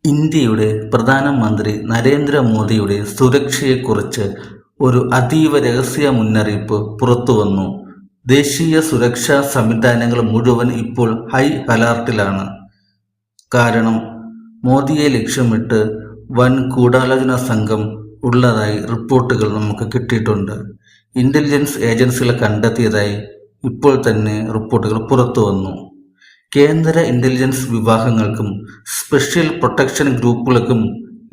ഇന്ത്യയുടെ പ്രധാനമന്ത്രി നരേന്ദ്രമോദിയുടെ സുരക്ഷയെക്കുറിച്ച് ഒരു അതീവ രഹസ്യ മുന്നറിയിപ്പ് പുറത്തുവന്നു. ദേശീയ സുരക്ഷാ സംവിധാനങ്ങൾ മുഴുവൻ ഇപ്പോൾ ഹൈ അലർട്ടിലാണ്. കാരണം മോദിയെ ലക്ഷ്യമിട്ട് വൻ ഗൂഢാലോചന സംഘം ഉള്ളതായി റിപ്പോർട്ടുകൾ നമുക്ക് കിട്ടിയിട്ടുണ്ട്. ഇന്റലിജൻസ് ഏജൻസികൾ കണ്ടെത്തിയതായി ഇപ്പോൾ തന്നെ റിപ്പോർട്ടുകൾ പുറത്തുവന്നു. കേന്ദ്ര ഇന്റലിജൻസ് വിഭാഗങ്ങൾക്കും സ്പെഷ്യൽ പ്രൊട്ടക്ഷൻ ഗ്രൂപ്പുകൾക്കും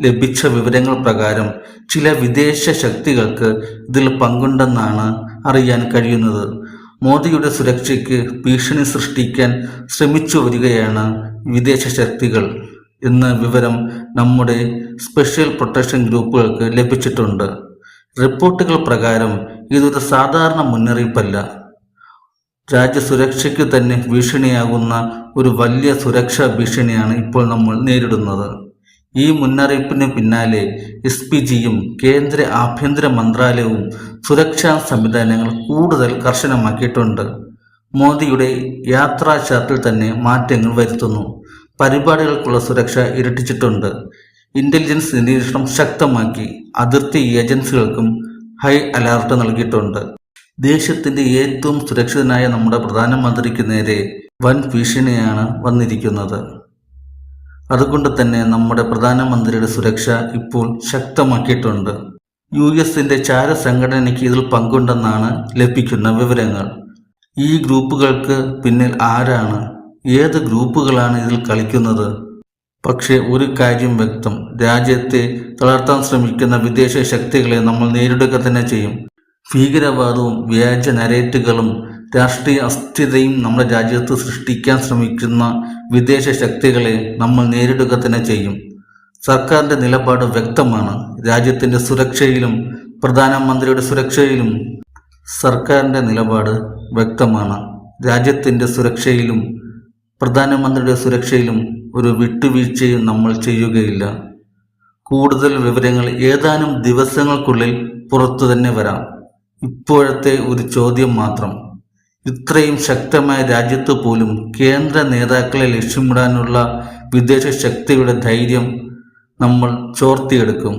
ലഭിച്ച വിവരങ്ങൾ പ്രകാരം ചില വിദേശ ശക്തികൾക്ക് ഇതിൽ പങ്കുണ്ടെന്നാണ് അറിയാൻ കഴിയുന്നത്. മോദിയുടെ സുരക്ഷയ്ക്ക് ഭീഷണി സൃഷ്ടിക്കാൻ ശ്രമിച്ചു വരികയാണ് വിദേശ ശക്തികൾ എന്ന വിവരം നമ്മുടെ സ്പെഷ്യൽ പ്രൊട്ടക്ഷൻ ഗ്രൂപ്പുകൾക്ക് ലഭിച്ചിട്ടുണ്ട്. റിപ്പോർട്ടുകൾ പ്രകാരം ഇതൊരു സാധാരണ മുന്നറിയിപ്പല്ല. രാജ്യസുരക്ഷയ്ക്ക് തന്നെ ഭീഷണിയാകുന്ന ഒരു വലിയ സുരക്ഷാ ഭീഷണിയാണ് ഇപ്പോൾ നമ്മൾ നേരിടുന്നത്. ഈ മുന്നറിയിപ്പിന് പിന്നാലെ SPGയും കേന്ദ്ര ആഭ്യന്തര മന്ത്രാലയവും സുരക്ഷാ സംവിധാനങ്ങൾ കൂടുതൽ കർശനമാക്കിയിട്ടുണ്ട്. മോദിയുടെ യാത്രാ ചാർട്ടിൽ തന്നെ മാറ്റങ്ങൾ വരുത്തുന്നു. പരിപാടികൾക്കുള്ള സുരക്ഷ ഇരട്ടിച്ചിട്ടുണ്ട്. ഇന്റലിജൻസ് നിരീക്ഷണം ശക്തമാക്കി. അതിർത്തി ഏജൻസികൾക്കും ഹൈ അലർട്ട് നൽകിയിട്ടുണ്ട്. ദേശത്തിന്റെ ഏറ്റവും സുരക്ഷിതനായ നമ്മുടെ പ്രധാനമന്ത്രിക്ക് നേരെ വൻ ഭീഷണിയാണ് വന്നിരിക്കുന്നത്. അതുകൊണ്ട് തന്നെ നമ്മുടെ പ്രധാനമന്ത്രിയുടെ സുരക്ഷ ഇപ്പോൾ ശക്തമാക്കിയിട്ടുണ്ട്. US-ന്റെ ചാര സംഘടനയ്ക്ക് ഇതിൽ പങ്കുണ്ടെന്നാണ് ലഭിക്കുന്ന വിവരങ്ങൾ. ഈ ഗ്രൂപ്പുകൾക്ക് പിന്നിൽ ആരാണ്, ഏത് ഗ്രൂപ്പുകളാണ് ഇതിൽ കളിക്കുന്നത്? പക്ഷേ ഒരു കാര്യം വ്യക്തം, രാജ്യത്തെ തളർത്താൻ ശ്രമിക്കുന്ന വിദേശ ശക്തികളെ നമ്മൾ നേരിടുക തന്നെ ചെയ്യും. ഭീകരവാദവും വ്യാജ നരേറ്റുകളും രാഷ്ട്രീയ അസ്ഥിരതയും നമ്മുടെ രാജ്യത്ത് സൃഷ്ടിക്കാൻ ശ്രമിക്കുന്ന വിദേശ ശക്തികളെ നമ്മൾ നേരിടുക തന്നെ ചെയ്യും. സർക്കാരിൻ്റെ നിലപാട് വ്യക്തമാണ്. രാജ്യത്തിൻ്റെ സുരക്ഷയിലും പ്രധാനമന്ത്രിയുടെ സുരക്ഷയിലും സർക്കാരിൻ്റെ നിലപാട് വ്യക്തമാണ്. രാജ്യത്തിൻ്റെ സുരക്ഷയിലും പ്രധാനമന്ത്രിയുടെ സുരക്ഷയിലും ഒരു വിട്ടുവീഴ്ചയും നമ്മൾ ചെയ്യുകയില്ല. കൂടുതൽ വിവരങ്ങൾ ഏതാനും ദിവസങ്ങൾക്കുള്ളിൽ പുറത്തു തന്നെ വരാം. ഇപ്പോഴത്തെ ഒരു ചോദ്യം മാത്രം, ഇത്രയും ശക്തമായ രാജ്യത്ത് പോലും കേന്ദ്ര നേതാക്കളെ ലക്ഷ്യമിടാനുള്ള വിദേശ ശക്തിയുടെ ധൈര്യം നമ്മൾ ചോർത്തിയെടുക്കും.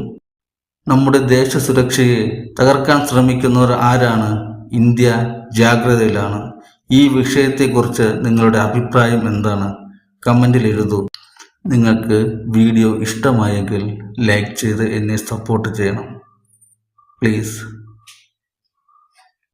നമ്മുടെ ദേശ സുരക്ഷയെ തകർക്കാൻ ശ്രമിക്കുന്നവർ ആരാണ്? ഇന്ത്യ ജാഗ്രതയിലാണ്. ഈ വിഷയത്തെക്കുറിച്ച് നിങ്ങളുടെ അഭിപ്രായം എന്താണ്? കമൻറ്റിൽ എഴുതൂ. നിങ്ങൾക്ക് വീഡിയോ ഇഷ്ടമായെങ്കിൽ ലൈക്ക് ചെയ്ത് എന്നെ സപ്പോർട്ട് ചെയ്യണം പ്ലീസ്.